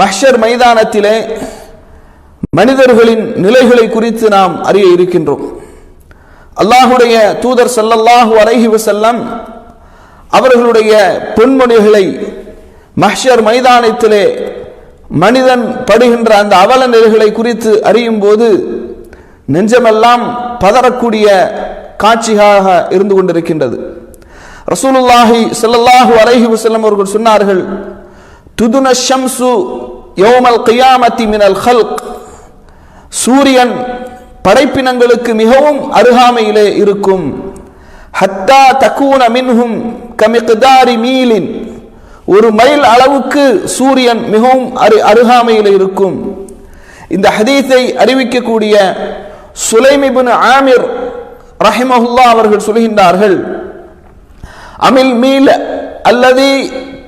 மஹ்ஷர் மைதானத்திலே மனிதர்களின் நிலைகளை குறித்து நாம் அறிய இருக்கின்றோம். அல்லாஹுடைய தூதர் ஸல்லல்லாஹு அலைஹி வஸல்லம் அவர்களுடைய பொன்மொழிகளை மஹ்ஷர் மைதானத்திலே மனிதன் படுகின்ற அந்த அவல நிலைகளை குறித்து அறியும் போது நெஞ்சமெல்லாம் பதறக்கூடிய காட்சியாக இருந்து கொண்டிருக்கின்றது. ரசூலுல்லாஹி ஸல்லல்லாஹு அலைஹி வஸல்லம் அவர்கள் சொன்னார்கள், துதுன ஷம்சு யௌமல் கியாமத்தி மினல் ஹல்க், சூரியன் படைப்பினங்களுக்கு மிகவும் அருகாமையிலே இருக்கும். ஹத்தா தக்கூன மின்ஹும் கமிக்தாரி மீலின், ஒரு மைல் அளவுக்கு சூரியன் மிகவும் அருகாமையில் இருக்கும். இந்த ஹதீஸை அறிவிக்கக்கூடிய சுலைம் இப்னு ஆமிர் ரஹிமஹுல்லாஹ் அவர்கள் சொல்கின்றார்கள், அமில் மீல் அல்லதி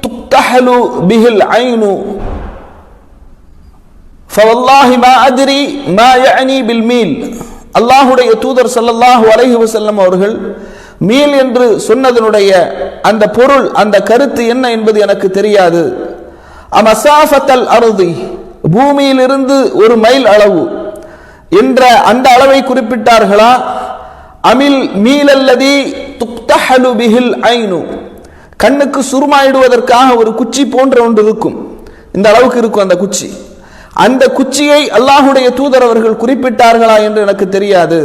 துக்தஹலு பிஹில் ஐனு ஃபவல்லாஹி மா அத்ரி மா யஅனி பில் மீல். அல்லாஹ்வுடைய தூதர் ஸல்லல்லாஹு அலைஹி வஸல்லம் அவர்கள் மீல் என்று சொன்னதனுடைய அந்த பொருள், அந்த கருத்து என்ன என்பது எனக்கு தெரியாது. அமசாஃபத்தல் அர்தி, பூமியிலிருந்து ஒரு மைல் அளவு என்ற அந்த அளவை குறிப்பிட்டார்களா? அமில் மீலல்லதி துக்தஹலு பிஹில் ஐனு, கண்ணுக்கு சுருமாயிடுவதற்காக ஒரு குச்சி போன்ற ஒன்று இருக்கும், இந்த அளவுக்கு இருக்கும் அந்த குச்சி. அந்த குச்சியை அல்லாஹுடைய தூதர் அவர்கள் குறிப்பிட்டார்களா என்று எனக்கு தெரியாது.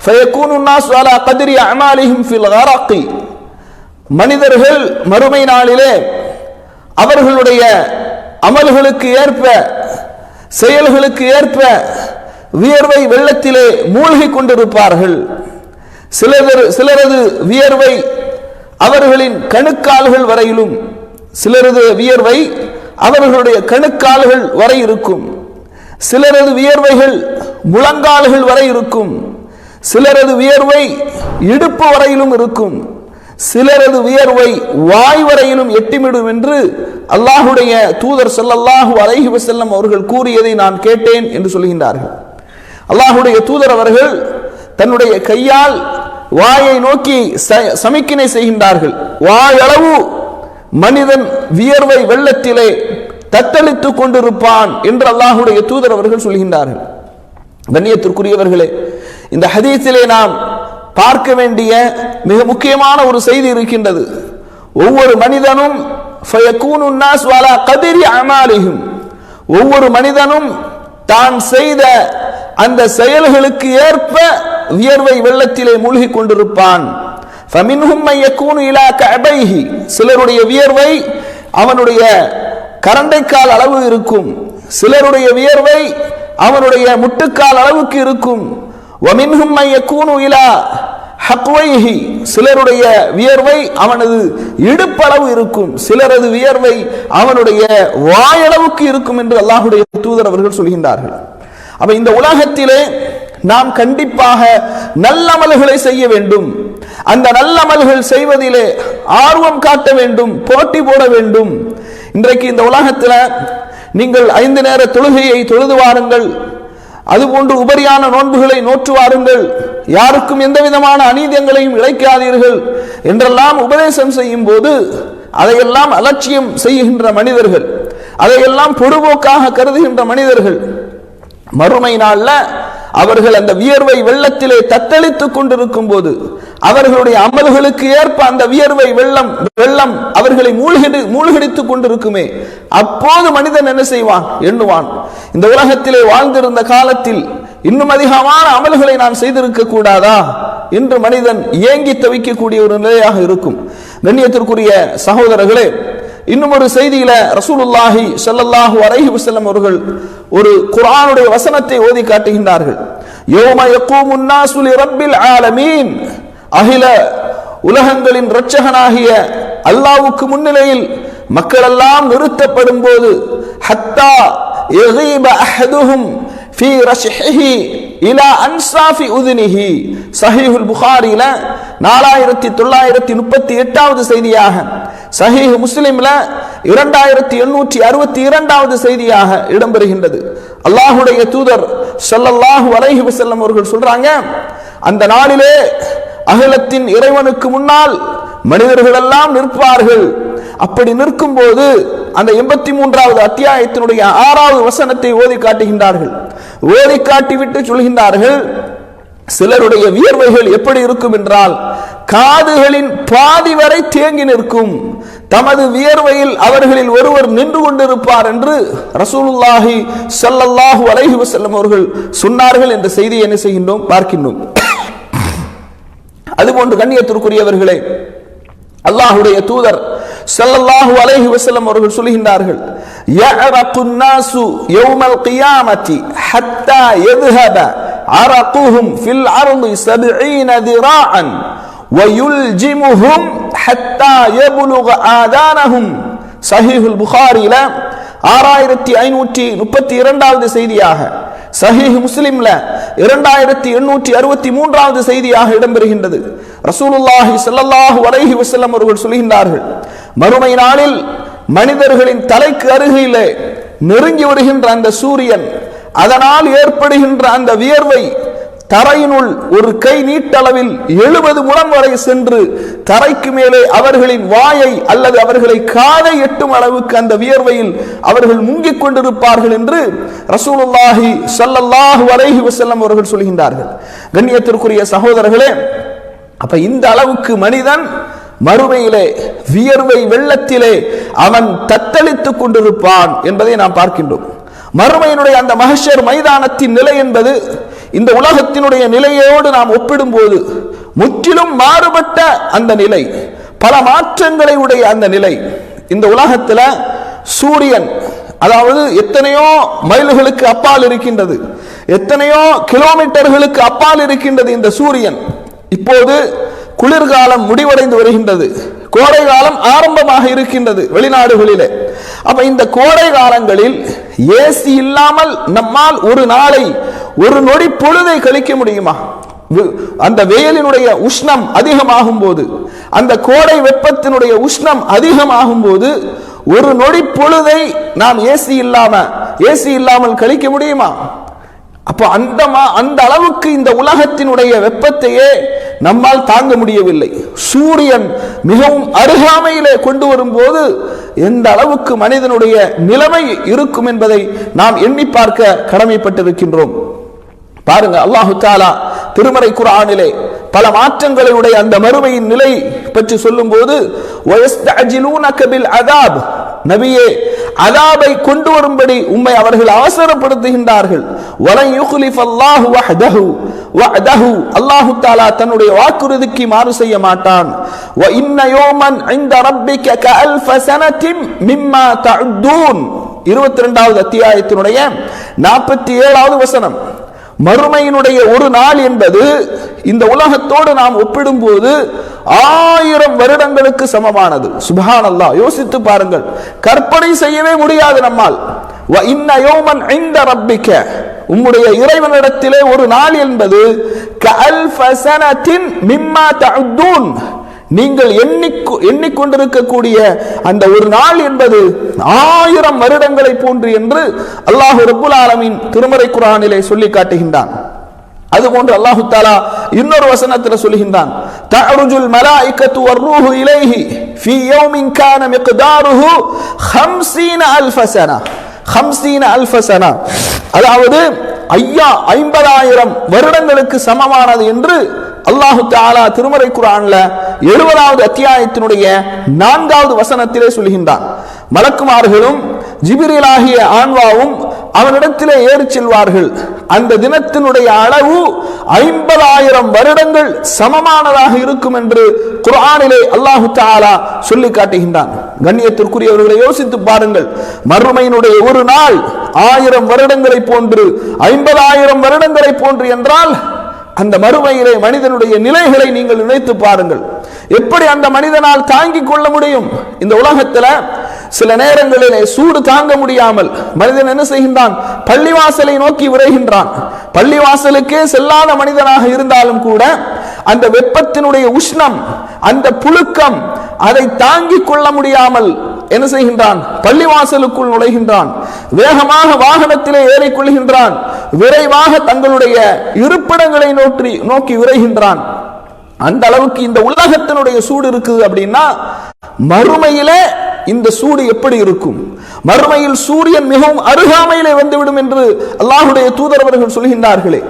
ஃபயகூனு الناس على قدر اعمالهم في الغرق, மனிதர்கள் மறுமை நாளிலே அவர்களுடைய அமல்களுக்கு ஏற்ப, செயல்களுக்கு ஏற்ப வியர்வை வெள்ளத்திலே மூழ்கி கொண்டிருப்பார்கள். சிலரது வியர்வை அவர்களின் கணுக்கால்கள் வரையிலும், சிலரது வியர்வை அவர்களுடைய கணுக்கால்கள் வரை இருக்கும், சிலரது வியர்வைகள் முழங்கால்கள் வரை இருக்கும், சிலரது வியர்வை இடுப்பு வரையிலும் இருக்கும், சிலரது வியர்வை வாய் வரையிலும் எட்டிமிடும் என்று அல்லாஹுடைய தூதர் ஸல்லல்லாஹு அலைஹி வஸல்லம் அவர்கள் கூறியதை நான் கேட்டேன் என்று சொல்கின்றார்கள். அல்லாஹுடைய தூதர் அவர்கள் தன்னுடைய கையால் வாயை நோக்கி சமிக்கினை செய்கின்றார்கள். வாயளவு மனிதன் வியர்வை வெள்ளத்திலே தத்தளித்துக் கொண்டிருப்பான் என்று அல்லாஹுடைய தூதர் அவர்கள் சொல்கின்றார்கள். கண்ணியத்திற்குரியவர்களே, இந்த ஹதீஸிலே நாம் பார்க்க வேண்டிய மிக முக்கியமான ஒரு செய்தி இருக்கின்றது. ஒவ்வொரு மனிதனும் ஃபயகூனு الناس على قدر اعمالهم, ஒவ்வொரு மனிதனும் தான் செய்த அந்த செயல்களுக்கு ஏற்ப வியர்வை வெள்ளத்திலே மூழ்கி கொண்டிருப்பான். ஃபமின்ஹும் மன் யகூனு இலா கஅபைஹி, சிலருடைய வியர்வை அவனுடைய கரண்டைக்கால் அளவு இருக்கும், சிலருடைய வியர்வை அவனுடைய முட்டுக்கால் அளவுக்கு இருக்கும். வமின்ஹும் மன் யகூனு இலா ஹக்வைஹி, சிலருடைய வியர்வை அவனது இடுப்பளவு இருக்கும், சிலரது வியர்வை அவனுடைய வாயளவுக்கு இருக்கும் என்று அல்லாஹுடைய தூதர் அவர்கள் சொல்கின்றார்கள். அப்ப இந்த உலகத்திலே நாம் கண்டிப்பாக நல்லமல்களை செய்ய வேண்டும். அந்த நல்லமல்கள் செய்வதிலே ஆர்வம் காட்ட வேண்டும், போட்டி போட வேண்டும். இன்றைக்கு இந்த உலகத்தில் நீங்கள் 5 நேர தொழுகையை தொழுது வாருங்கள், அதுபோன்று உபரியான நோன்புகளை நோற்று வாருங்கள், யாருக்கும் எந்த விதமான அநீதியங்களையும் இழைக்காதீர்கள் என்றெல்லாம் உபதேசம் செய்யும் போது அதையெல்லாம் அலட்சியம் செய்கின்ற மனிதர்கள், அதையெல்லாம் பொடுபோக்காக கருதுகின்ற மனிதர்கள், மறுமை நாள்ல அவர்கள் அந்த வியர்வை வெள்ளத்திலே தத்தளித்துக் கொண்டிருக்கும் போது அவர்களுடைய அமல்களுக்கு ஏற்ப அந்த வியர்வை வெள்ளம் அவர்களை மூழ்கடித்துக் கொண்டிருக்குமே, அப்போது மனிதன் என்ன செய்வான்? எண்ணுவான், இந்த உலகத்திலே வாழ்ந்திருந்த காலத்தில் இன்னும் அதிகமான அமல்களை நான் செய்திருக்க கூடாதா என்று மனிதன் ஏங்கி தவிக்கக்கூடிய ஒரு நிலையாக இருக்கும். கண்ணியத்திற்குரிய சகோதரர்களே, இன்னும் ஒரு செய்தியில ரசூலுல்லாஹி ஸல்லல்லாஹு அலைஹி வஸல்லம் அவர்கள் ஒரு குர்ஆனுடைய வசனத்தை ஓதி காட்டுகின்றார்கள். யௌம யகூமுன் நாஸு லிரப்பில் ஆலமீன், அகில உலகங்களின் இரட்சகனாகிய அல்லாஹ்வுக்கு முன்னிலையில் மக்கள் எல்லாம் நிறுத்தப்படும் போது, ஹத்தா யகீப அஹதுஹும் ஃபீ ரஷ்ஹிஹி இலா அன்சாஃபி உதுனிஹி, சஹீஹுல் புகாரில 4938வது செய்தியாக, சஹீஹ் முஸ்லிம்ல 2862வது செய்தியாக இடம்பெறுகின்றது. அல்லாஹுடைய தூதர் ஸல்லல்லாஹு அலைஹி வஸல்லம் அவர்கள் சொல்றாங்க, அந்த நாளிலே அகிலத்தின் இறைவனுக்கு முன்னால் மனிதர்கள் எல்லாம் நிற்பார்கள். அப்படி நிற்கும் போது அந்த 83வது அத்தியாயத்தினுடைய 6வது வசனத்தை ஓதி காட்டுகின்றார்கள். ஓதி காட்டிவிட்டு சொல்கின்றார்கள், சிலருடைய வியர்வைகள் எப்படி இருக்கும் என்றால் காதுகளின் பாதி வரை தேங்கி நிற்கும். தமது வியர்வையில் அவர்களில் ஒருவர் நின்று கொண்டிருப்பார் என்று ரசூலுல்லாஹி ஸல்லல்லாஹு அலைஹி வஸல்லம் அவர்கள் சொன்னார்கள் என்ற செய்தியை என்ன செய்கின்றோம், பார்க்கின்றோம். அதுபோன்று கண்ணியத்திற்குரியவர்களே, அல்லாஹ்வுடைய தூதர் ஸல்லல்லாஹு அலைஹி வஸல்லம் அவர்கள் சொல்கின்றார்கள், யஅரகுன் நாசு யௌமல் கியாமத்தி ஹத்தா யذهب அரகுஹும் ஃபில் அர்தி 70 ذراعا ويلجمهم حتى يبلغ آذانهم. சஹீஹுல் புகாரில 6532வது செய்தியாக, சஹீஹ் முஸ்லிம்ல 2863வது செய்தியாக இடம்பெறுகின்றது. ரசூலுல்லாஹி ஸல்லல்லாஹு அலைஹி வஸல்லம் அவர்கள் சொல்கின்றார்கள், மறுமை நாளில் மனிதர்களின் தலைக்கு அருகிலே நெருங்கி வருகின்ற அந்த சூரியன், அதனால் ஏற்படுகின்ற அந்த வியர்வை தரையினுள் ஒரு கை நீட்டளவில் 70 முழம் வரை சென்று தரைக்கு மேலே அவர்களின் வாயை அல்லது அவர்களை காதை எட்டும் அளவுக்கு அந்த வியர்வையில் அவர்கள் முங்கிக் கொண்டிருப்பார்கள் என்று ரசூலுல்லாஹி ஸல்லல்லாஹு அலைஹி வஸல்லம் அவர்கள் சொல்கின்றார்கள். கண்ணியத்திற்குரிய சகோதரர்களே, அப்ப இந்த அளவுக்கு மனிதன் மறுமையிலே வியர்வை வெள்ளத்திலே அவன் தத்தளித்துக் கொண்டிருப்பான் என்பதை நாம் பார்க்கின்றோம். மறுமையினுடைய அந்த மஹ்ஷர் மைதானத்தின் நிலை என்பது இந்த உலகத்தினுடைய நிலையோடு நாம் ஒப்பிடும்போது முற்றிலும் மாறுபட்ட அந்த நிலை, பல மாற்றங்களை உடைய அந்த நிலை. இந்த உலகத்தில் சூரியன், அதாவது எத்தனையோ மைல்களுக்கு அப்பால் இருக்கின்றது, எத்தனையோ கிலோமீட்டர்களுக்கு அப்பால் இருக்கின்றது இந்த சூரியன். இப்போது குளிர்காலம் முடிவடைந்து வருகின்றது, கோடை காலம் ஆரம்பமாக இருக்கின்றது வெளிநாடுகளிலே. அப்ப இந்த கோடை காலங்களில் ஏசி இல்லாமல் நம்மால் ஒரு நாளை, ஒரு நொடி பொழுதை கழிக்க முடியுமா? அந்த வெயிலினுடைய உஷ்ணம் அதிகமாகும் போது, அந்த கோடை வெப்பத்தினுடைய உஷ்ணம் அதிகமாகும் போது ஒரு நொடி பொழுதை நாம் ஏசி இல்லாமல் கழிக்க முடியுமா? அப்போ அந்த அளவுக்கு இந்த உலகத்தினுடைய வெப்பத்தையே நம்மால் தாங்க முடியவில்லை. சூரியன் மிகவும் அருகாமையிலே கொண்டு வரும்போது எந்த அளவுக்கு மனிதனுடைய நிலைமை இருக்கும் என்பதை நாம் எண்ணி பார்க்க கடமைப்பட்டிருக்கின்றோம். பாருங்க, அல்லாஹு தஆலா திருமறை குர்ஆனிலே பல மாற்றங்களுடைய அந்த மறுமையின் நிலை பற்றி சொல்லும் போது, வயஸ்தஅஜிலூனக பில் அஸாப், நபியே அஸாபை கொண்டு வரும்படி உம்மை அவர்கள் அவசரப்படுத்துகின்றார்கள். வலன் யுக்லிஃபல்லாஹு வஅதஹு, அல்லாஹு தஆலா தன்னுடைய வாக்குறுதிக்கு மாறு செய்ய மாட்டான். வ இன்ன யௌமன் இன்த ரப்பிக கஅல்ஃப ஸனத்தின் மிம்மா தஅுத்தூன், 22வது அத்தியாயத்தினுடைய 47வது வசனம். மறுமையினுடைய ஒரு நாள் என்பது இந்த உலகத்தோடு நாம் ஒப்பிடும்போது 1000 வருடங்களுக்கு சமமானது. சுப்ஹானல்லாஹ், யோசித்து பாருங்கள், கற்பனை செய்யவே முடியாது நம்மால். வ இன்ன யௌமன் இன்த ரப்பிக, உம்முடைய இறைவனிடத்திலே ஒரு நாள் என்பது கஅல்ஃப ஸனத்தின் மிம்மா தஅுத்தூன், நீங்கள் எண்ணிக்கொண்டிருக்கக்கூடிய அந்த ஒரு நாள் என்பது 1000 வருடங்களை போன்று என்று அல்லாஹ் ரப்புல் ஆலமீன் திருமறை குர்ஆனிலே சொல்லி காட்டுகின்றான். அதுபோன்று அல்லாஹு தஆலா இன்னொரு வசனத்தில் சொல்கின்றான், தஅருஜுல் மலாயிகத்து வர்ரூஹு இலைஹி ஃபீ யௌமின் கான மிக்தாருஹு 50000 ஸனா, 50000 ஸனா, அதாவது 50000 வருடங்களுக்கு சமமானது என்று அல்லாஹு தஆலா திருமறை குர்ஆன்ல 70வது அத்தியாயத்தினுடைய 4வது வசனத்திலே சொல்கின்றான். மலக்குமார்களும் ஜிப்ரீல் ஆகிய ஆன்வாவும் அவனிடத்திலே ஏறிச் செல்வார்கள். அந்த தினத்தினுடைய அளவு 50000 வருடங்கள் சமமானதாக இருக்கும் என்று குர்ஆனிலே அல்லாஹு தஆலா சொல்லி காட்டுகின்றான். கண்ணியத்திற்குரியவர்களை யோசித்து பாருங்கள், மறுமையினுடைய ஒரு நாள் 1000 வருடங்களை போன்று, 50000 வருடங்களை போன்று என்றால் அந்த மறுமையிலே மனிதனுடைய நிலைகளை நீங்கள் நினைத்து பாருங்கள். எப்படி அந்த மனிதனால் தாங்கிக் கொள்ள முடியும்? இந்த உலகத்தில் சில நேரங்களிலே சூடு தாங்க முடியாமல் மனிதன் என்ன செய்கின்றான்? பள்ளிவாசலை நோக்கி விரைகின்றான். பள்ளிவாசலுக்கே செல்லாத மனிதனாக இருந்தாலும் கூட அந்த வெப்பத்தினுடைய உஷ்ணம், அந்த புழுக்கம், அதை தாங்கிக் கொள்ள முடியாமல் என்ன செய்கின்றான்? பள்ளிவாசலுக்குள் நுழைகின்றான். வேகமாக வாகனத்திலே ஏறிக்கொள்கின்றான். விரைவாக தங்களுடைய இருப்பிடங்களை நோக்கி விரைகின்றான். அந்த அளவுக்கு இந்த உலகத்தினுடைய சூடு இருக்குது அப்படின்னா மறுமையிலே இந்த சூடு எப்படி இருக்கும்? மறுமையில் சூரியன் மிகவும் அருகாமையிலே வந்துவிடும் என்று அல்லாஹ்வுடைய தூதர் அவர்கள் சொல்கின்றார்களே.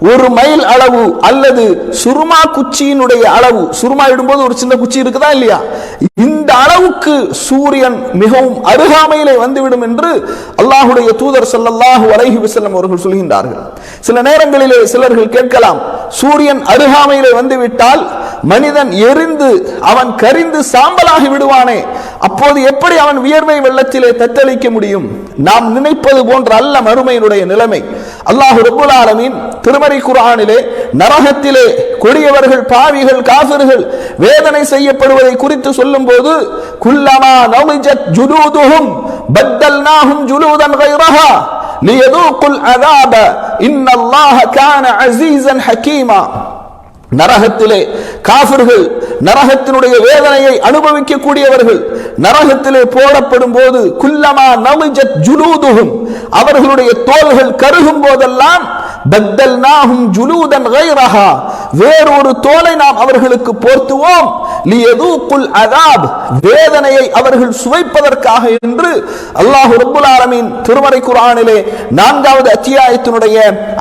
ஒரு மைல் அளவு அல்லது சுருமா குச்சியினுடைய அளவு, சுருமா இடும்போது ஒரு சின்ன குச்சி இருக்குதா இல்லையா, இந்த அளவுக்கு சூரியன் மிகவும் அருகாமையிலே வந்துவிடும் என்று அல்லாஹ்வுடைய தூதர் ஸல்லல்லாஹு அலைஹி வஸல்லம் அவர்கள் சொல்கின்றார்கள். சில நேரங்களிலே சிலர்கள் கேட்கலாம், சூரியன் அருகாமையிலே வந்துவிட்டால் மனிதன் எரிந்து அவன் கரிந்து சாம்பலாகி விடுவானே, அப்போது எப்படி அவன் வியர்வை வெள்ளத்திலே தத்தளிக்க முடியும்? நாம் நினைப்பது போன்ற அல்ல மறுமையினுடைய நிலைமை. அல்லாஹ் ரப்பல் ஆலமீன் திருமறை குர்ஆனிலே நரகத்திலே கொடியவர்கள், பாவிகள், காஃபிர்கள் வேதனை செய்யப்படுவதை குறித்து சொல்லும் போது, குல்லமா நவிஜத் ஜுலூதுஹும் பத்தல்நாஹும் ஜுலூதன் கைரஹா லியதூகுல் அஸாப இன்னல்லாஹ கான அஸீஸன் ஹகீமா. நரகத்திலே காஃபிர்கள், நரகத்தினுடைய வேதனையை அனுபவிக்க கூடியவர்கள் நரகத்திலே போடப்படும் போது, குல்லமா நவிஜத் ஜுலூதுஹும், அவர்களுடைய தோள்கள் கருகும் போதெல்லாம், பத்தல்நாஹும் ஜுலூதன் கைரஹா, வேறொரு தோலை நாம் அவர்களுக்கு போர்த்துவோம், லியதூகுல் அஸாப், வேதனையை அவர்கள் சுவைப்பதற்காக என்று அல்லாஹ் ரப்பல் ஆலமீன் திருமறை குர்ஆனிலே 4வது அத்தியாயத்தினுடைய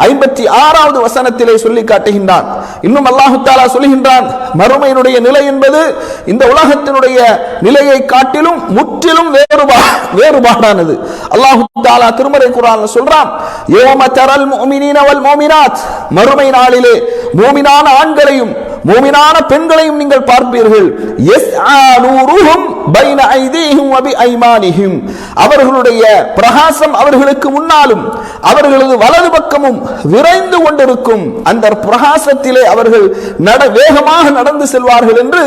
56வது வசனத்திலே சொல்லி காட்டுகின்றான். இன்னும் அல்லாஹ் தஆலா சொல்கின்றான், மறுமையினுடைய நிலை என்பது இந்த உலகத்தினுடைய நிலையை காட்டிலும் முற்றிலும் வேறுபாடானது. அல்லாஹ் தஆலா திருமறை குர்ஆன்ல சொல்றான், யௌம தரல் முஃமினீன வல் முஃமினாத், மறுமை நாளிலே மூமினான ஆண்களையும் மூமினான பெண்களையும் நீங்கள் பார்ப்பீர்கள், யஸ்ஆ நூருஹும் பைன ஐதீஹிம் வ பிஐமானிஹிம், அவர்களுடைய பிரகாசம் அவர்களுக்கு முன்னாலும் அவர்களது வலது பக்கமும் விரைந்து கொண்டிருக்கும், அந்த பிரகாசத்திலே அவர்கள் வேகமாக நடந்து செல்வார்கள் என்று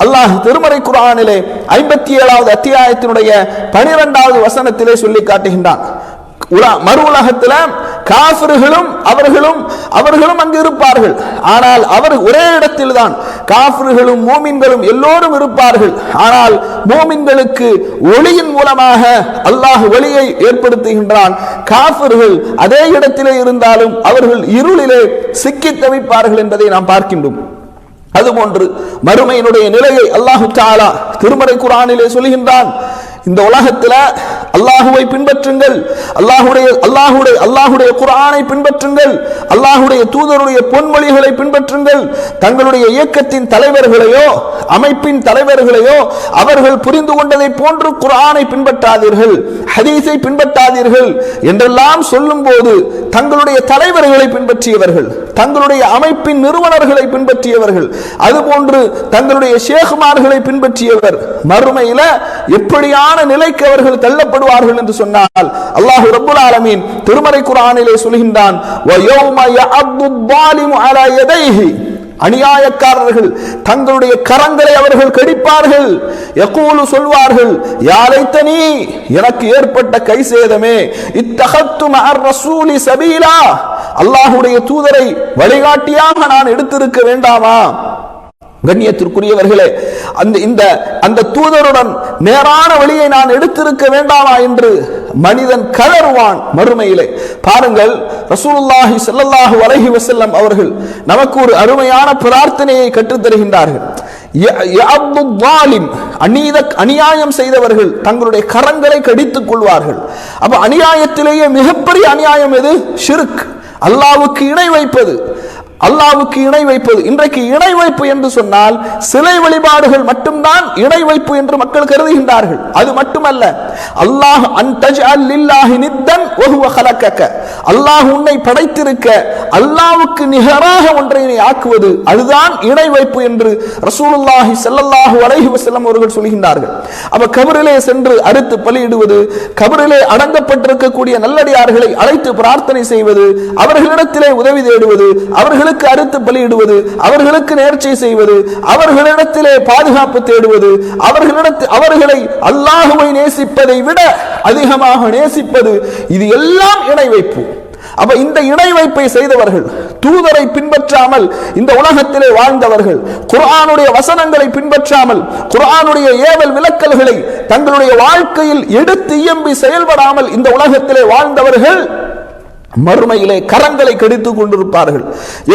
அல்லாஹ் திருமறை குர்ஆனிலே 57வது அத்தியாயத்தினுடைய 12வது வசனத்திலே சொல்லி காட்டுகின்றான். மறு உலகத்தில் காஃபிர்களும் அவர்களும் அங்கு இருப்பார்கள். ஆனால் அவர் ஒரே இடத்தில் தான் காஃபிர்களும் மூமின்களும் எல்லோரும் இருப்பார்கள். ஆனால் மூமின்களுக்கு ஒளியின் மூலமாக அல்லாஹ் ஒளியை ஏற்படுத்துகின்றான். காஃபிர்கள் அதே இடத்திலே இருந்தாலும் அவர்கள் இருளிலே சிக்கி தவிப்பார்கள் என்பதை நாம் பார்க்கின்றோம். அதுபோன்று மறுமையினுடைய நிலையை அல்லாஹ் தஆலா திருமறை குர்ஆனிலே சொல்கின்றான். இந்த உலகத்தில் அல்லாஹுவை பின்பற்றுங்கள், அல்லாஹுடைய குர்ஆனை பின்பற்றுங்கள், அல்லாஹுடைய தூதருடைய பொன்மொழிகளை பின்பற்றுங்கள். தங்களுடைய இயக்கத்தின் தலைவர்களையோ அமைப்பின் தலைவர்களையோ அவர்கள் புரிந்து கொண்டதை போன்று குர்ஆனை பின்பற்றாதீர்கள், ஹதீஸை பின்பற்றாதீர்கள் என்றெல்லாம் சொல்லும் போது தங்களுடைய தலைவர்களை பின்பற்றியவர்கள், தங்களுடைய அமைப்பின் நிறுவனர்களை பின்பற்றியவர்கள், அதுபோன்று தங்களுடைய ஷேகுமார்களை பின்பற்றியவர் மறுமையில எப்படியான நிலைக்கு அவர்கள் தள்ளப்படுவார்கள் என்று சொன்னால் அல்லாஹ் ரப்பல் ஆலமீன் திருமறை குர்ஆனிலே சொல்கின்றான், வயௌம யஅது ஸாலிமு அலா யதைஹி, அநியாயக்காரர்கள் தங்களுடைய கரங்களை அவர்கள் கடிப்பார்கள். யகூலு, சொல்வார்கள், யா லைத்தனி, எனக்கு ஏற்பட்ட கை சேதமே, இத்தகத்து மஅர் ரசூலி சபீலா, அல்லாஹ்வுடைய தூதரை வழிகாட்டியாக நான் எடுத்திருக்க வேண்டாமா? கண்ணியத்திற்குரியவர்களே, அந்த தூதருடன் நேரான வழியை நான் எடுத்திருக்க வேண்டாமா என்று மனிதன் கதறுவான் மறுமையிலே. பாருங்கள், ரசூலுல்லாஹி ஸல்லல்லாஹு அலைஹி வஸல்லம் அவர்கள் நமக்கு ஒரு அருமையான பிரார்த்தனையை கற்றுத் தருகின்றார்கள். அநியாயம் செய்தவர்கள் தங்களுடைய கரங்களை கடித்துக் கொள்வார்கள். அப்ப அநியாயத்திலேயே மிகப்பெரிய அநியாயம் எது? ஷிர்க், அல்லாஹ்வுக்கு இணை வைப்பது. அல்லாஹ்வுக்கு இணை வைப்பது. இன்றைக்கு இணை வைப்பு என்று சொன்னால் சிலை வழிபாடுகள் மட்டும்தான் இணை வைப்பு என்று மக்கள் கருதுகின்றார்கள். அது மட்டுமல்ல, அல்லாஹ் அன்தஜ்அல் லில்லாஹி நித்தன் வஹுவ ஹலகக, அல்லாஹ் உன்னை படைத்திருக்க அல்லாஹ்வுக்கு நிகராக ஒன்றை ஆக்குவது, அதுதான் இணை வைப்பு என்று ரசூலுல்லாஹி ஸல்லல்லாஹு அலைஹி வஸல்லம் அவர்கள் சொல்கின்றார்கள். அப்ப கபரிலே சென்று அறுத்து பலியிடுவது, கபரிலே அடங்கப்பட்டிருக்கக்கூடிய நல்லடியார்களை அழைத்து பிரார்த்தனை செய்வது, அவர்களிடத்திலே உதவி தேடுவது, அவர்களுக்கு அறுத்து பலியிடுவது, அவர்களுக்கு நேர்ச்சை செய்வது, அவர்களிடத்திலே பாதுகாப்பு தேடுவது, அவர்களை அல்லாஹுவை நேசிப்பதை விட அதிகமாக நேசிப்பது, இது எல்லாம் இணை வைப்பு. அப்ப இந்த இணை வைப்பை செய்தவர்கள், தூதரை பின்பற்றாமல் இந்த உலகத்திலே வாழ்ந்தவர்கள், குர்ஆனுடைய வசனங்களை பின்பற்றாமல் குர்ஆனுடைய ஏவல் விலக்கல்களை தங்களுடைய வாழ்க்கையில் எடுத்து இயம்பி செயல்படாமல் இந்த உலகத்திலே வாழ்ந்தவர்கள் மறுமையிலே கரங்களை கடித்துக் கொண்டிருப்பார்கள்.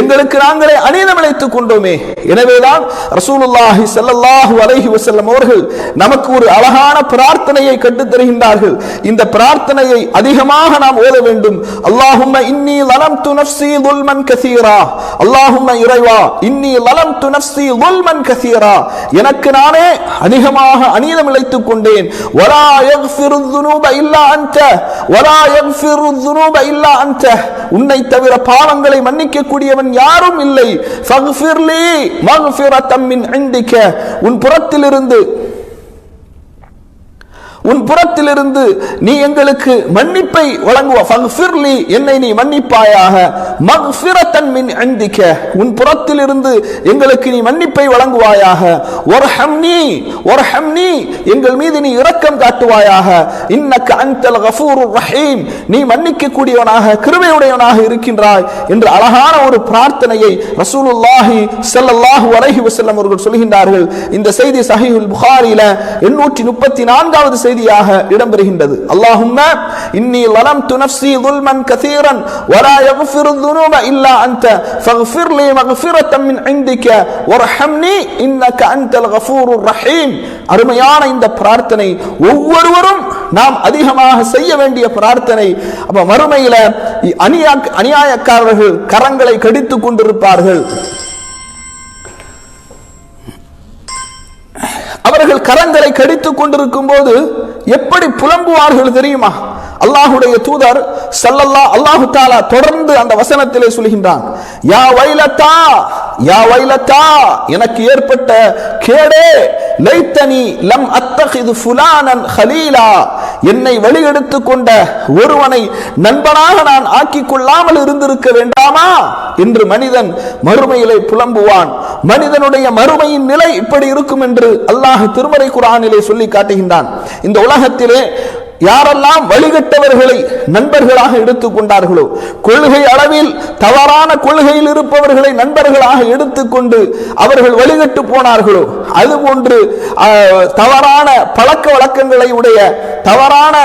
எங்களுக்கு நாங்களே அநீதம் இழைத்துக் கொண்டோமே. எனவேதான் ரசூலுல்லாஹி ஸல்லல்லாஹு அலைஹி வஸல்லம் அவர்கள் நமக்கு ஒரு அழகான பிரார்த்தனையை கற்றுத் தருகின்றார்கள். இந்த பிரார்த்தனையை அதிகமாக நாம் ஓத வேண்டும். அல்லாஹும்ம இன்னி லலம்து நஃப்ஸி ظுல்மன் கஸீரா. அல்லாஹும்ம இறைவா, இன்னி லலம்து நஃப்ஸி ظுல்மன் கஸீரா, எனக்கு நானே அதிகமாக அநீதம் இழைத்துக் கொண்டேன். வலா யக்ஃபிரு ذுனூப இல்லா அன்த, வலா யக்ஃபிரு ذுனூப இல்லா அன்த, உன்னை தவிர பாவங்களை மன்னிக்க கூடியவன் யாரும் இல்லை. ஃபக்ஃபிர்லி மக்ஃபிரத்தம் மின் இன்திக, உன் புறத்திலிருந்து நீ எங்களுக்கு மன்னிப்பை வழங்குவா. ஃபக்ஃபிர்லி, என்னை நீ மன்னிப்பாயாக. மக்ஃபிரத்தன் மின் இன்திக, உன் புறத்திலிருந்து எங்களுக்கு நீ மன்னிப்பை வழங்குவாயாக. வர்ஹம்னி வர்ஹம்னி, எங்கள் மீது நீ இரக்கம் காட்டுவாயாக. இன்னக அன்தல் கஃபூருர் ரஹீம், நீ மன்னிக்க கூடியவனாக கிருபையுடையவனாக இருக்கின்றாய் என்று அழகான ஒரு பிரார்த்தனையை ரசூலுல்லாஹி ஸல்லல்லாஹு அலைஹி வஸல்லம் அவர்கள் சொல்கின்றார்கள். இந்த செய்தி ஸஹீஹுல் புகாரியில 834வது செய்தியாக இடம்பெறுகின்றது. அல்லாஹும்ம இன்னி லலம்து நஃப்ஸி ظுல்மன் கஸீரன் வலா யக்ஃபிரு ذுனூப இல்லா அன்த ஃபக்ஃபிர்லி மக்ஃபிரத்தம் மின் இன்திக வர்ஹம்னி இன்னக அன்தல் கஃபூருர் ரஹீம். அருமையான இந்த பிரார்த்தனை ஒவ்வொருவரும் நாம் அதிகமாக செய்ய வேண்டிய பிரார்த்தனை. அப்ப மறுமையில அநியாயக்காரர்கள் கரங்களை கடித்துக் கொண்டிருப்பார்கள். அவர்கள் கரங்களை கடித்துக் கொண்டிருக்கும் போது எப்படி புலம்புவார்கள் தெரியுமா? அல்லாஹுடைய தூதர் அல்லாஹு தஆலா தொடர்ந்து அந்த வசனத்திலே சொல்கின்றான், யா வைலத்தா யா வைலத்தா, எனக்கு ஏற்பட்ட கேடே, லைத்தனி லம் அத்தகிது ஃபுலானன் ஹலீலா, என்னை வழியெடுத்துக் கொண்ட ஒருவனை நண்பனாக நான் ஆக்கிக் கொள்ளாமல் இருந்திருக்க வேண்டாமா என்று மனிதன் மறுமையிலே புலம்புவான். மனிதனுடைய மறுமையின் நிலை இப்படி இருக்கும் என்று அல்லாஹ் திருமறை குர்ஆனிலே சொல்லி காட்டுகின்றான். இந்த உலகத்திலே யாரெல்லாம் வழிகட்டவர்களை நண்பர்களாக எடுத்துக் கொண்டார்களோ, கொள்கை அளவில் தவறான கொள்கையில் இருப்பவர்களை நண்பர்களாக எடுத்துக்கொண்டு அவர்கள் வழிகட்டு போனார்களோ, அதுபோன்று தவறான பழக்க வழக்கங்களை உடைய, தவறான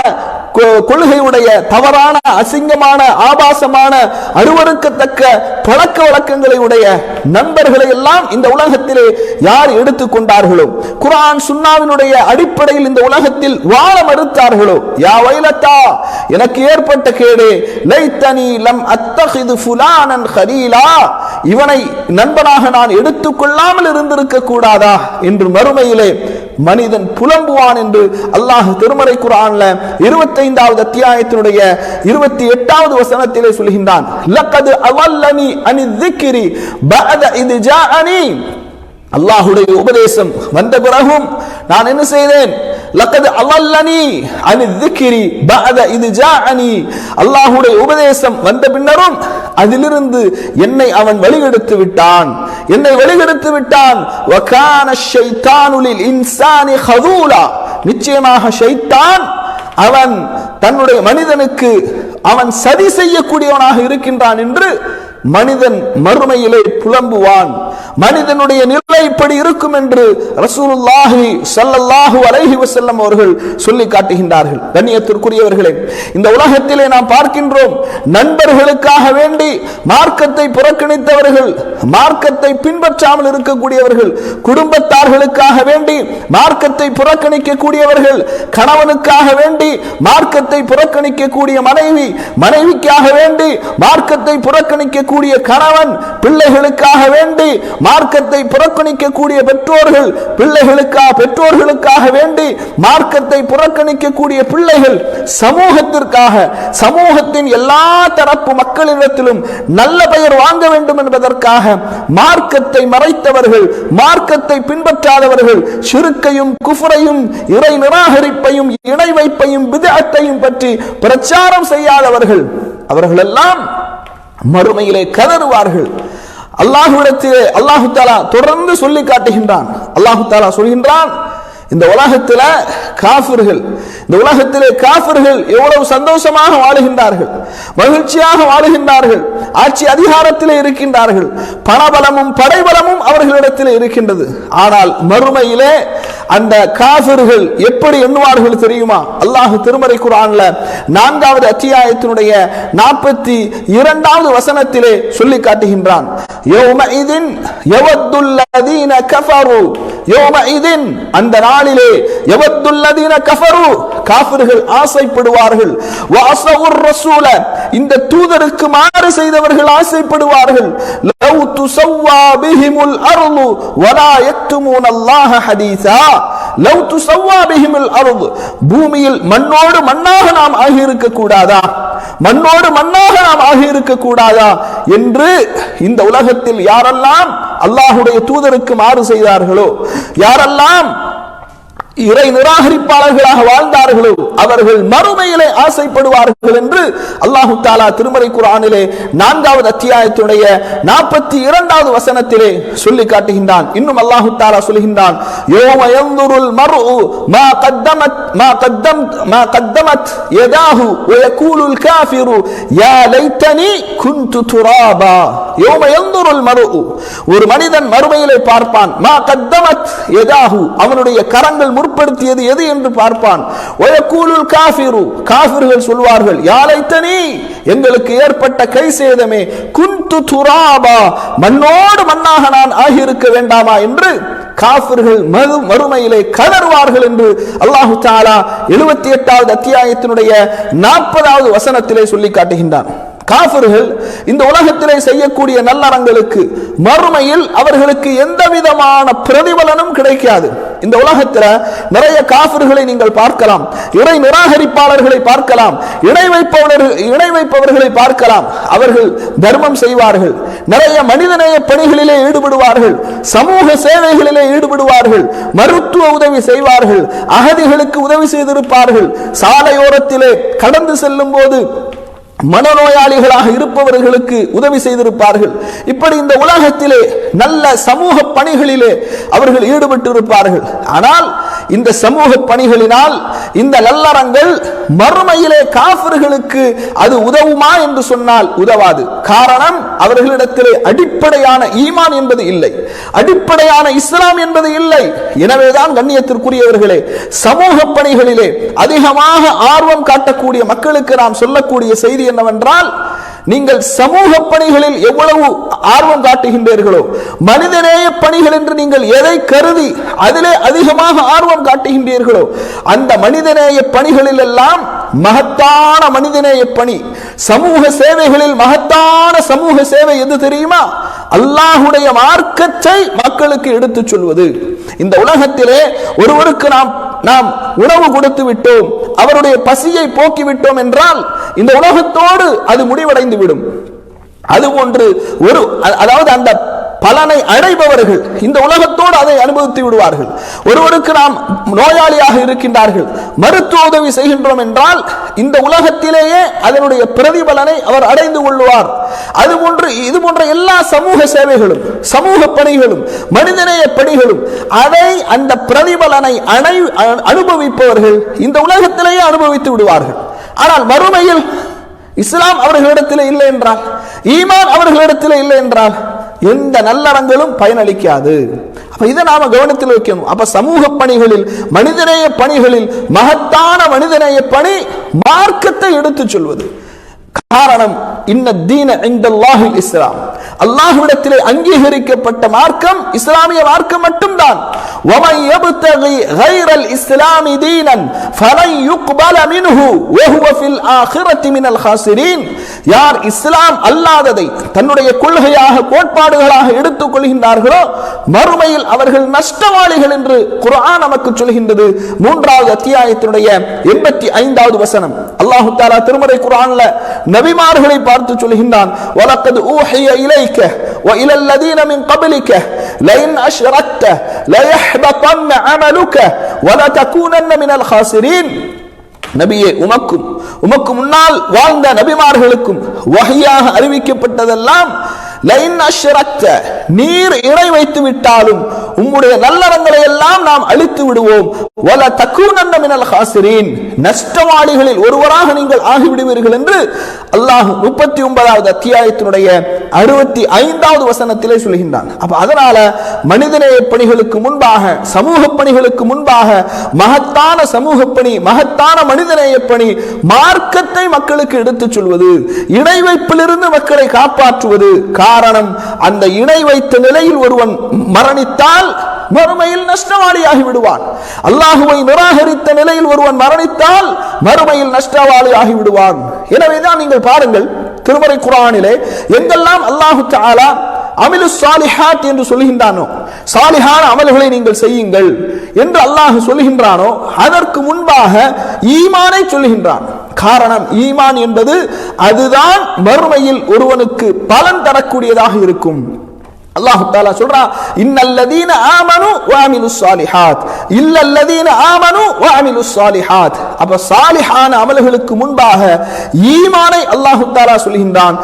கொள்கையுடைய, தவறான அசிங்கமான ஆபாசமான அருவருக்கத்தக்க பழக்க வழக்கங்களை உடைய நண்பர்களை எல்லாம் இந்த உலகத்திலே யார் எடுத்துக்கொண்டார்களோ, குர்ஆன் சுன்னாவினுடைய அடிப்படையில் இந்த உலகத்தில் வாழ மறுத்தார்களோ, யா வைலத்தா, எனக்கு ஏற்பட்ட கேடு, லைத்தனி லம் அத்தகிது ஃபுலானன் ஹலீலா, இவனை நண்பனாக நான் எடுத்துக்கொள்ளாமல் இருந்திருக்க கூடாதா என்று மறுமையிலே மனிதன் புலம்புவான் என்று அல்லாஹ் திருமறை குர்ஆன்ல 25வது அத்தியாயத்தினுடைய 28வது வசனத்திலே சொல்கின்றான். லக்கத் அவல்லனி அனி ذிக்ரி பஅத இத் ஜாஅனி, அல்லாஹ்வுடைய உபதேசம் வந்த பிறகும் நான் என்ன செய்தேன்? லக்கத் அவல்லனி அனி ذிக்ரி பஅத இத் ஜாஅனி, அல்லாஹ்வுடைய உபதேசம் வந்த பின்னரும் அதிலிருந்து என்னை அவன் வழிகெடுத்து விட்டான், என்னை வழிகெடுத்து விட்டான். வகான ஷைத்தானு லில் இன்சானி ஹதூலா, நிச்சயமாக ஷைத்தான் அவன் தன்னுடைய மனிதனுக்கு அவன் சதி செய்யக்கூடியவனாக இருக்கின்றான் என்று மனிதன் மறுமையிலே புலம்புவான். மனிதனுடைய நிலை இப்படி இருக்கும் என்று ரசூலுல்லாஹி ஸல்லல்லாஹு அலைஹி வஸல்லம் அவர்கள் சொல்லி காட்டுகின்றார்கள். கண்ணியத்திற்குரியவர்களே, இந்த உலகத்திலே நாம் பார்க்கின்றோம், நண்பர்களுக்காக வேண்டி மார்க்கத்தை புறக்கணித்தவர்கள், மார்க்கத்தை பின்பற்றாமல் இருக்கக்கூடியவர்கள், குடும்பத்தார்களுக்காக வேண்டி மார்க்கத்தை புறக்கணிக்க கூடியவர்கள், கணவனுக்காக வேண்டி மார்க்கத்தை புறக்கணிக்க கூடிய மனைவி, மனைவிக்காக வேண்டி மார்க்கத்தை புறக்கணிக்க கூடிய கணவன், பிள்ளைகளுக்காக வேண்டி மார்க்கத்தை புறக்கணிக்க கூடிய பெற்றோர்கள், பெற்றோர்களுக்காக வேண்டி மார்க்கத்தை புறக்கணிக்க கூடிய பிள்ளைகள், சமூகத்திற்காக, சமூகத்தின் எல்லா தரப்பு மக்களிடத்திலும் நல்ல பெயர் வாங்க வேண்டும் என்பதற்காக மார்க்கத்தை மறைத்தவர்கள், மார்க்கத்தை பின்பற்றாதவர்கள், ஷிர்க்கையும் குஃப்ரையும் இறை நிராகரிப்பையும் இணை வைப்பையும் பித்அத்தையும் பற்றி பிரச்சாரம் செய்யாதவர்கள், அவர்களெல்லாம் மறுமையிலே கதறுவார்கள். அல்லாஹ்விடத்திலே அல்லாஹு தஆலா தொடர்ந்து சொல்லி காட்டுகின்றான். அல்லாஹு தஆலா சொல்கின்றான், இந்த உலகத்தில காஃபிர்கள், இந்த உலகத்திலே காஃபிர்கள் எவ்வளவு சந்தோஷமாக வாழுகின்றார்கள், மகிழ்ச்சியாக வாழுகின்றார்கள், ஆட்சி அதிகாரத்திலே இருக்கின்றார்கள், பணபலமும் படைபலமும் அவர்களிடத்திலே இருக்கின்றது. ஆனால் மறுமையிலே அந்த காஃபிர்கள் எப்படி எண்ணுவார்கள் தெரியுமா? அல்லாஹ் திருமறை குர்ஆன்ல 4வது அத்தியாயத்தினுடைய 42வது வசனத்திலே சொல்லி காட்டுகின்றான். யௌமஇதின் யவத்துல்லதீன கஃபரு, யௌமஇதின் அந்த நாளிலே யவத்துல்லதீன கஃபரு காஃபிர்கள் ஆசைப்படுவார்கள், வஅஸவுர் ரசூல இந்த தூதருக்கு மாறு செய்தவர்கள் ஆசைப்படுவார்கள், லவ் துஸவ்வா பிஹிமுல் அர்து வலா யக்துமூன அல்லாஹ ஹதீஸா, லவ் துஸவ்வா பிஹிமுல் அர்து பூமியில் மண்ணோடு மண்ணாக நாம் ஆகியிருக்க கூடாதா, மண்ணோடு மண்ணாக நாம் ஆகியிருக்க கூடாதா என்று இந்த உலகத்தில் யாரெல்லாம் அல்லாஹ்வுடைய தூதருக்கு மாறு செய்தார்களோ, யாரெல்லாம் இறை நிராகரிப்பாளர்களாக வாழ்ந்தார்களோ அவர்கள் மறுமையிலே ஆசைப்படுவார்கள் என்று அல்லாஹ் தஆலா திருமறை குர்ஆனிலே 4வது அத்தியாயத்துடைய 42வது வசனத்திலே சொல்லி காட்டுகின்றான். இன்னும் அல்லாஹ் தஆலா சொல்கின்றான், யௌம யன்துருல் மர்உ மா கத்தமத் யதாஹு வ யகூலுல் காஃபிரு யா லைத்தனி குன்து துராபா. யௌம யன்துருல் மர்உ ஒரு மனிதன் மறுமையிலே பார்ப்பான், மா கத்தமத் யதாஹு அவனுடைய கரங்கள் முற்படுத்தியது எது என்று பார்ப்பான். வயகூலுல் காஃபிரு காஃபிர்கள் சொல்வார்கள், யா லைத்தனி எங்களுக்கு ஏற்பட்ட கை சேதமே, குன்து துராபா மண்ணோடு மண்ணாக நான் ஆகியிருக்க வேண்டாமா என்று காஃபிர்கள் மறுமையிலே கதறுவார்கள் என்று அல்லாஹ் தஆலா 78வது அத்தியாயத்தினுடைய 40வது வசனத்திலே சொல்லி காட்டுகின்றான். காஃபிர்கள் இந்த உலகத்திலே செய்யக்கூடிய நல்லறங்களுக்கு மறுமையில் அவர்களுக்கு எந்த விதமான பிரதிபலனும் கிடைக்காது. இந்த உலகத்தில் நிறைய காஃபிர்களை நீங்கள் பார்க்கலாம், இறை நிராகரிப்பாளர்களை பார்க்கலாம், இணை வைப்பவர்களை பார்க்கலாம். அவர்கள் தர்மம் செய்வார்கள், நிறைய மனிதநேய பணிகளிலே ஈடுபடுவார்கள், சமூக சேவைகளிலே ஈடுபடுவார்கள், மருத்துவ உதவி செய்வார்கள், அகதிகளுக்கு உதவி செய்திருப்பார்கள், சாலையோரத்திலே கடந்து செல்லும் போது மனநோயாளிகளாக இருப்பவர்களுக்கு உதவி செய்திருப்பார்கள். இப்படி இந்த உலகத்திலே நல்ல சமூக பணிகளிலே அவர்கள் ஈடுபட்டு இருப்பார்கள். ஆனால் இந்த சமூக பணிகளினால் இந்த நல்லறங்கள் மறுமையிலே காஃபிர்களுக்கு அது உதவுமா என்று சொன்னால் உதவாது. காரணம், அவர்களிடத்திலே அடிப்படையான ஈமான் என்பது இல்லை, அடிப்படையான இஸ்லாம் என்பது இல்லை. எனவேதான் கண்ணியத்திற்குரியவர்களே, சமூக பணிகளிலே அதிகமாக ஆர்வம் காட்டக்கூடிய மக்களுக்கு நாம் சொல்லக்கூடிய செய்தி என்னவென்றால், நீங்கள் சமூக பணிகளில் எவ்வளவு ஆர்வம் காட்டுகின்றீர்களோ, மனிதநேய பணிகள் என்று நீங்கள் எதை கருதி அதிலே அதிகமாக ஆர்வம் காட்டுகின்றீர்களோ அந்த மனிதநேய பணிகளில் எல்லாம் மகத்தான மனிதநேய பணி, சமூக சேவைகளில் மகத்தான சமூக சேவை எது தெரியுமா? அல்லாஹ்வுடைய மார்க்கத்தை மக்களுக்கு எடுத்துச் சொல்வது. இந்த உலகத்திலே ஒருவருக்கு நாம் உணவு கொடுத்து விட்டோம், அவருடைய பசியை போக்கிவிட்டோம் என்றால் இந்த உலகத்தோடு அது முடிவடைந்து விடும். அதுபோன்று அதாவது அந்த பலனை அடைபவர்கள் இந்த உலகத்தோடு அதை அனுபவித்து விடுவார்கள். ஒருவருக்கு நாம் நோயாளியாக இருக்கின்றார்கள், மருத்துவ உதவி செய்கின்றோம் என்றால் இந்த உலகத்திலேயே அதனுடைய பிரதிபலனை அவர் அடைந்து கொள்வார். அதுபோன்று இது போன்ற எல்லா சமூக சேவைகளும், சமூக பணிகளும், மனிதநேய பணிகளும் அதை அந்த பிரதிபலனை அனுபவிப்பவர்கள் இந்த உலகத்திலேயே அனுபவித்து விடுவார்கள். ஆனால் மறுமையில் இஸ்லாம் அவர்களிடத்தில் இல்லை என்றால், ஈமான் அவர்களிடத்தில் இல்லை என்றால் எந்த நல்லறங்களும் பயனளிக்காது. அப்ப இதை நாம கவனத்தில் வைக்கணும். அப்ப சமூக பணிகளில், மனிதநேய பணிகளில் மகத்தான மனிதநேய பணி மார்க்கத்தை எடுத்துச் சொல்வது. காரணம், இன்ன தீன இன்தல்லாஹில் இஸ்லாம், அல்லாஹ்விடத்திலே அங்கீகரிக்கப்பட்ட மார்க்கம் இஸ்லாமிய மார்க்கம் மட்டும்தான். வமன் யப்தகி கைரல் இஸ்லாமி தீனன் ஃபலன் யுக்பல மின்ஹு வஹுவ ஃபில் ஆখিরাতি மினல் காசிரீன். யார் இஸ்லாம் அல்லாததை தன்னுடைய கொள்கையாக, கோட்பாடுகளாக எடுத்துக் கொள்கின்றார்களோ மறுமையில் அவர்கள் நஷ்டவாளிகள் என்று குர்ஆன் நமக்கு சொல்கின்றது. 3வது அத்தியாயத்தினுடைய 85வது வசனம். அல்லாஹ் தஆலா திருமறை குர்ஆன்ல நபிமார்களை பார்த்து சொல்கின்றான், வலக்கத் ஊஹிய இலைக வ இலல் லதீன மின் கப்லிக லஇன் அஷ்ரக்த லயஹ்பதன்ன அமலுக வலதகூனன்ன மினல் காசிரீன். நபியே, உமக்கு முன்னால் வாழ்ந்த நபிமார்களுக்கும் வஹியாக அறிவிக்கப்பட்டதெல்லாம், லைன் அஷ்ரக்த நீர் இணை வைத்து விட்டாலும் உம்முடைய நல்லறங்களை எல்லாம் நாம் அழித்து விடுவோம், வல தகூனன்ன மினல் காசிரீன் நஷ்டவாளிகளில் ஒருவராக நீங்கள் ஆகிவிடுவீர்கள் என்று அல்லாஹ் 39வது அத்தியாயத்தினுடைய 65வது வசனத்திலே சொல்கின்றான். அப்ப அதனால மனிதநேய பணிகளுக்கு முன்பாக, சமூக பணிகளுக்கு முன்பாக மகத்தான சமூக பணி, மகத்தான மனிதநேய பணி, மார்க்கத்தை மக்களுக்கு எடுத்துச் சொல்வது, இணை வைப்பிலிருந்து மக்களை காப்பாற்றுவது. காரணம், அந்த இணை வைத்த நிலையில் ஒருவன் மரணித்தால் மறுமையில் நஷ்டவாளியாகி விடுவான். அல்லாஹுவை நிராகரித்த நிலையில் ஒருவன் மரணித்தால் மறுமையில் நஷ்டவாளி ஆகி விடுவான். எனவேதான் நீங்கள் பாருங்கள், திருமறை குர்ஆனிலே எங்கெல்லாம் அல்லாஹு தஆலா அமிலு சாலிஹாத் என்று சொல்கின்றானோ, சாலிஹான அமல்களை நீங்கள் செய்யுங்கள் என்று அல்லாஹ் சொல்கின்றானோ, அதற்கு முன்பாக ஈமானை சொல்கின்றான். காரணம், ஈமான் என்பது அதுதான் மறுமையில் ஒருவனுக்கு பலன் தரக்கூடியதாக இருக்கும். அல்லாஹ் தஆலா சொல்றான், இன்னல்லதீன ஆமனு வ அமிலுஸ் ஸாலிஹாத் இல்லல்லதீன ஆமனு வ அமிலுஸ் ஸாலிஹாத். அப்ப சாலிஹான அமல்களுக்கு முன்பாக ஈமானை அல்லாஹ் தஆலா சொல்கின்றான்.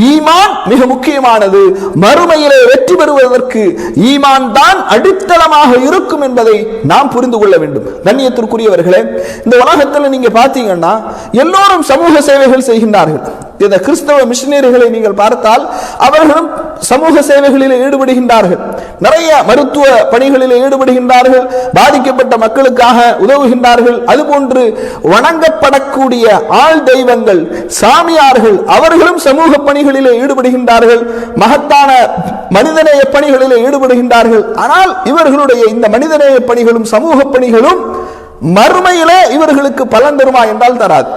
ஈமான் மிக முக்கியமானது. மறுமையிலே வெற்றி பெறுவதற்கு ஈமான் தான் அடித்தளமாக இருக்கும் என்பதை நாம் புரிந்து கொள்ள வேண்டும். கண்ணியத்திற்குரியவர்களே, இந்த உலகத்தில் நீங்க பார்த்தீங்கன்னா எல்லோரும் சமூக சேவைகள் செய்கின்றார்கள். இந்த கிறிஸ்தவ மிஷனரிகளை நீங்கள் பார்த்தால் அவர்களும் சமூக சேவைகளில் ஈடுபடுகின்றார்கள். நிறைய மருத்துவ பணிகளில் ஈடுபடுகின்றார்கள். பாதிக்கப்பட்ட மக்களுக்காக உதவுகின்றார்கள். அதுபோன்று வணங்கப்படக்கூடிய ஆள் தெய்வங்கள், சாமியார்கள், அவர்களும் சமூக பணிகளில் ஈடுபடுகின்றார்கள். மகத்தான மனிதநேய பணிகளில் ஈடுபடுகின்றார்கள். ஆனால் இவர்களுடைய இந்த மனிதநேய பணிகளும் சமூக பணிகளும் மறுமையிலே இவர்களுக்கு பலன் தருமா என்றால் தராது.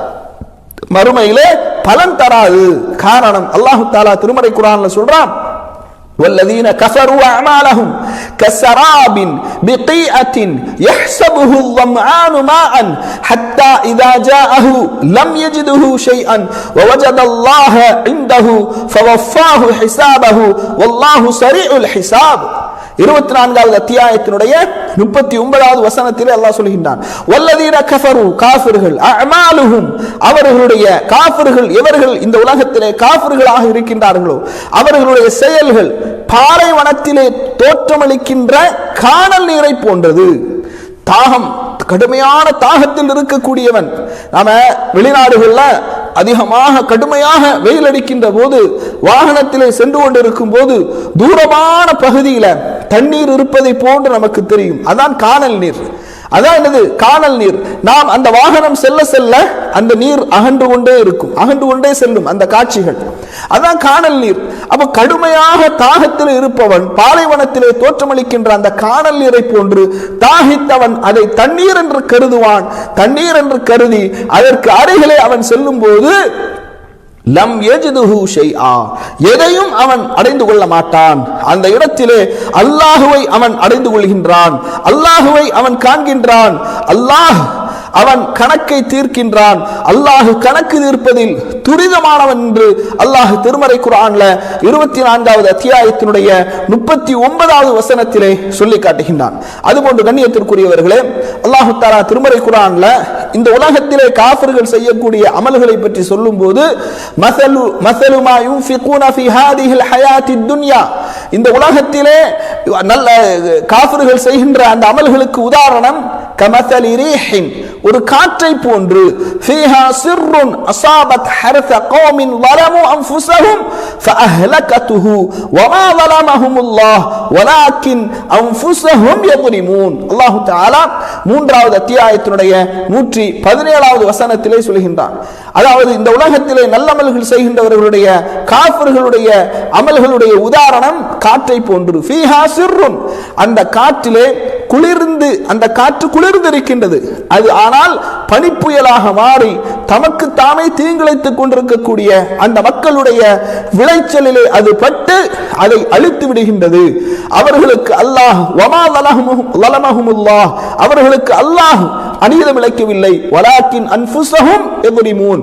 மறுமையிலே பலன் தராது. காரணம், அல்லாஹ் தஆலா திருமறை குர்ஆன்ல சொல்றான், والذين كفروا أعمالهم كسراب بقيعة يحسبه الظمآن ماء حتى إذا جاءه لم يجده شيئا ووجد الله عنده فوفاه حسابه والله سريع الحساب. 24வது அத்தியாயத்தினுடைய 39வது வசனத்திலே அல்லாஹ் சொல்கின்றான், வல்லதீன கஃபரு, காஃபிர்கள், அஅமாலுஹும், அவர்களுடைய காஃபிர்கள், எவர்கள் இந்த உலகத்திலே காஃபிர்களாக இருக்கின்றார்களோ அவர்களுடைய செயல்கள் பாலைவனத்திலே தோற்றமளிக்கின்ற காணல் நீரை போன்றது. தாகம், கடுமையான தாகத்தில் இருக்கக்கூடியவன். நாம வெளிநாடுகள்ல அதிகமாக கடுமையாக வெயில் அடிக்கின்ற போது வாகனத்திலே சென்று கொண்டிருக்கும் போது தூரமான பகுதியில தண்ணீர் இருப்பதை போன்று நமக்கு தெரியும். அதான் காணல் நீர். அதான் என்னது காணல் நீர். நாம் அந்த வாகனம் செல்ல செல்ல அந்த நீர் அகன்று கொண்டே இருக்கும், அகன்று கொண்டே செல்லும் அந்த காட்சிகள். அதான் காணல் நீர். அப்ப கடுமையாக தாகத்தில் இருப்பவன் பாலைவனத்திலே தோற்றமளிக்கின்ற அந்த காணல் நீரை போன்று தாகித்தவன் அதை தண்ணீர் என்று கருதுவான். தண்ணீர் என்று கருதி அதற்கு அருகிலே அவன் செல்லும் போது லம் யஜிதுஹு ஷைஆ, எதையும் அவன் அடைந்து கொள்ள மாட்டான். அந்த இடத்திலே அல்லாஹுவை அவன் அடைந்து கொள்கின்றான். அல்லாஹுவை அவன் காண்கின்றான். அல்லாஹ் அவன் கணக்கை தீர்க்கின்றான். அல்லாஹ் கணக்கு தீர்ப்பதில் துரிதமானவன் என்று அல்லாஹ் திருமறை குர்ஆன்ல 24வது அத்தியாயத்தினுடைய 39வது வசனத்திலே சொல்லி காட்டுகின்றான். அதுபோன்று கண்ணியத்திற்குரியவர்களே, அல்லாஹ் தஆலா திருமறை குர்ஆன்ல இந்த உலகத்திலே காஃபிர்கள் செய்யக்கூடிய அமல்களை பற்றி சொல்லும் போது மஸலு மா யுன்ஃபிகூன ஃபீ ஹாதிஹில் ஹயாத்தித் துன்யா, இந்த உலகத்திலே நல்ல காஃபிர்கள் செய்கின்ற அந்த அமல்களுக்கு உதாரணம் கமஸலி ரீஹின், ஒரு காற்றை போன்று, ஃபீஹா சிர்ருன் அஸாபத் ஹர்ஸ கௌமின் ظلموا انفسهم فاهلكته وما ظلمهم الله ولكن انفسهم يظلمون. அல்லாஹ் தஆலா 3வது அத்தியாயத்தினுடைய 117வது வசனத்திலே சொல்கின்றான். அதாவது இந்த உலகத்திலே நல்லமல்கள் செய்கின்றவர்களுடைய காஃபிர்களுடைய அமல்களுடைய உதாரணம் காற்றை போன்று. ஃபீஹா சிர்ருன், அந்த காற்றிலே குளிர்ந்து, அந்த காற்று குளிர்ந்து இருக்கின்றது. அது ஆனால் பனிப்புயலாக மாறி தமக்கு தாமே தீங்கிழைத்துக் கொண்டிருக்கக்கூடிய அந்த மக்களுடைய விளைச்சலிலே அது பட்டு அதை அழித்து விடுகின்றது. அவர்களுக்கு அல்லாஹ் வமா ஸலமஹுமுல்லாஹ், அவர்களுக்கு அல்லாஹ் அநீதம் இழைக்கவில்லை. வலாக்கின் அன்ஃபுஸஹும் யظلمون,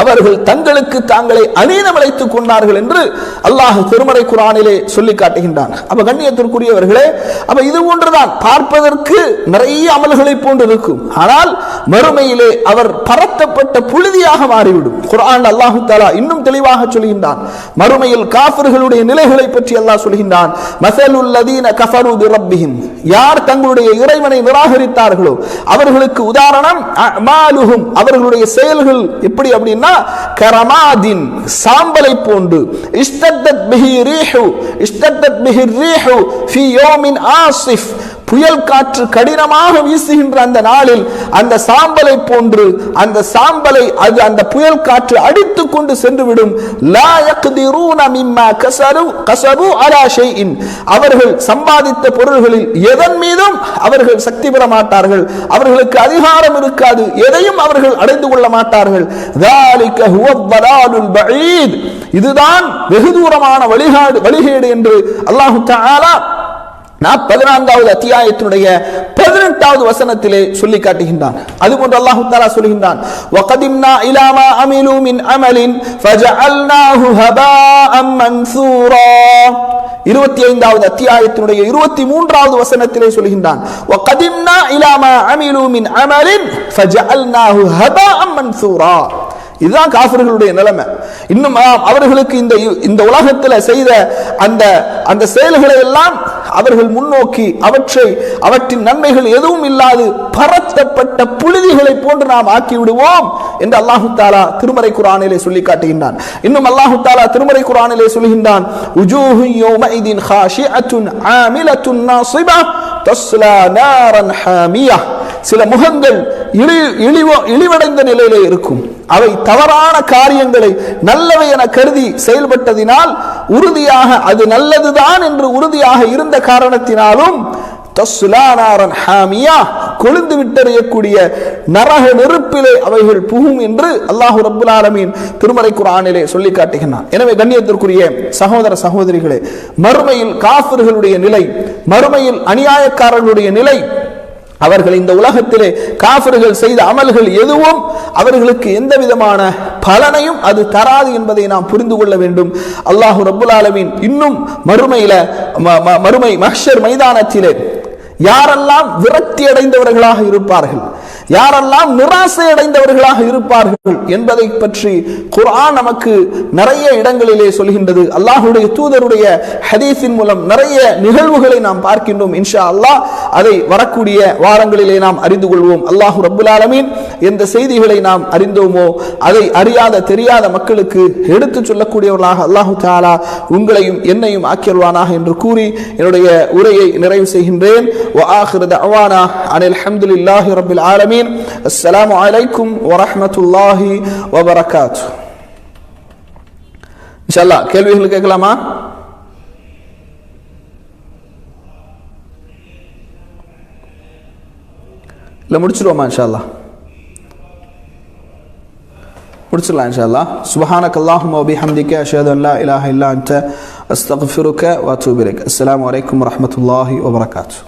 அவர்கள் தங்களுக்கு தாங்களே அநீதம் இழைத்துக் கொண்டார்கள் என்று அல்லாஹ் திருமறை குர்ஆனிலே சொல்லி காட்டுகின்றான். அப்ப கண்ணியத்திற்குரியவர்களே, அப்ப இது போன்றுதான் பார்ப்பதற்கு நிறைய அமல்களை போன்று இருக்கும். ஆனால் மறுமையிலே அவர் பரத்தப்பட்ட புழுதியாக மாறிவிடும். குர்ஆன் அல்லாஹ் தஆலா இன்னும் தெளிவாக சொல்கின்றான். மறுமையில் காஃபிர்களுடைய நிலைகளை பற்றி அல்லாஹ் சொல்கின்றான். மஸலுல் லதீன கஃபரு பிரப்பிஹிம், யார் தங்களுடைய இறைவனை நிராகரித்தார்களோ அவர்களுக்கு உதாரணம் அமாலுஹும், அவர்களுடைய செயல்கள் எப்படி அப்படின்னா கரமாதின், சாம்பலை போன்று, இஸ்தத்தத் பிஹி ரீஹு ஃபீ யௌமின் ஆஸிஃப், புயல் காற்று கடினமாக வீசுகின்ற அந்த நாளில் அந்த சாம்பலை போன்று, அந்த சாம்பலை அது அந்த புயல் காற்று அடித்துக் கொண்டு சென்றுவிடும். லா யக்திரூன மிம்மா கஸபு அலா ஷைஇன், அவர்கள் சம்பாதித்த பொருள்களில் எதன் மீதும் அவர்கள் சக்தி பெற மாட்டார்கள், அவர்களுக்கு அதிகாரம் இருக்காது, எதையும் அவர்கள் அடைந்து கொள்ள மாட்டார்கள். ذَلِكَ هُوَ الضَّلَالُ الْبَعِيدُ, இதுதான் வெகு தூரமான வழிகேடு என்று அல்லாஹ் தஆலா 14வது அத்தியாயத்தினுடைய 18வது வசனத்திலே சொல்லி காட்டுகின்றான். அதுபோன்று அல்லாஹ் தஆலா சொல்கின்றான், وَقَدِمْنَا إِلَى مَا عَمِلُوا مِنْ عَمَلٍ فَجَعَلْنَاهُ هَبَاءً مَنْثُورًا. 25வது அத்தியாயத்தினுடைய 23வது வசனத்திலே சொல்கின்றான், وَقَدِمْنَا إِلَى مَا عَمِلُوا مِنْ عَمَلٍ فَجَعَلْنَاهُ هَبَاءً مَنْثُورًا. இதுதான் காஃபிர்களுடைய நிலைமை. இன்னும் அவர்களுக்கு இந்த உலகத்தில் செய்த அந்த செயல்களை எல்லாம் அவர்கள் முன்னோக்கி அவற்றின் நன்மைகள் எதுவும் இல்லாது பரத்தப்பட்ட புழுதிகளை போன்று நாம் ஆக்கி விடுவோம் என்று அல்லாஹ் தஆலா திருமறை குர்ஆனிலே சொல்லி காட்டுகின்றான். இன்னும் அல்லாஹ் தஆலா திருமறை குர்ஆனிலே சொல்கின்றான், உஜூஹு யௌமஇதின் காஷிஅத்துன் ஆமிலத்துன் நாஸிபா தஸ்லா நாரன் ஹாமியா, சில முகங்கள் இழிவடைந்த நிலையிலே இருக்கும். அவை தவறான காரியங்களை நல்லவை என கருதி செயல்பட்டதினால் உறுதியாக அது நல்லதுதான் என்று உறுதியாக இருந்த காரணத்தினாலும் தஸ்லா நாரன் ஹாமியா, கொழுந்து விட்டறியக்கூடிய நரக நெருப்பிலே அவைகள் புகும் என்று அல்லாஹ் ரப்புல் ஆலமீன் திருமறை குர்ஆனிலே சொல்லி காட்டுகிறான். எனவே கண்ணியத்திற்குரிய சகோதர சகோதரிகளே, மறுமையில் காஃபிர்களுடைய நிலை, மறுமையில் அநியாயக்காரர்களுடைய நிலை, அவர்கள் இந்த உலகத்திலே காஃபிர்கள் செய்த அமல்கள் எதுவும் அவர்களுக்கு எந்த விதமான பலனையும் அது தராது என்பதை நாம் புரிந்து கொள்ள வேண்டும். அல்லாஹ் ரப்புல் ஆலமீன் இன்னும் மறுமை மஹ்ஷர் மைதானத்திலே யாரெல்லாம் விரக்தி அடைந்தவர்களாக இருப்பார்கள், யாரெல்லாம் நிராசை அடைந்தவர்களாக இருப்பார்கள் என்பதை பற்றி குர்ஆன் நமக்கு நிறைய இடங்களிலே சொல்கின்றது. அல்லாஹ்வுடைய தூதருடைய ஹதீஸின் மூலம் நிறைய நிகழ்வுகளை நாம் பார்க்கின்றோம். இன்ஷா அல்லாஹ் அதை வரக்கூடிய வாரங்களிலே நாம் அறிந்து கொள்வோம். அல்லாஹ் ரப்புல் ஆலமீன் எந்த செய்திகளை நாம் அறிந்தோமோ அதை அறியாத தெரியாத மக்களுக்கு எடுத்து சொல்லக்கூடியவர்களாக அல்லாஹ் தஆலா உங்களையும் என்னையும் ஆக்கியல்வானாக என்று கூறி என்னுடைய உரையை நிறைவு செய்கின்றேன். وآخر دعوانا عن الحمد لله رب العالمين. السلام عليكم ورحمة الله وبركاته. إن شاء الله கேள்விகள் கேட்கலாமா? இல்ல முடிச்சிடுவோமா? இன்ஷா அல்லாஹ் முடிச்சிடலாம் இன்ஷா அல்லாஹ். சுப்ஹானக அல்லாஹும்ம வ பிஹம்திக அஷ்ஹது அன் லா இலாஹா இல்லா அன்த அஸ்தக்ஃபிருக வ அத்தூபு இலைக். அஸ்ஸலாமு அலைக்கும் வரஹ்மத்துல்லாஹி வ பரகாத்துஹு.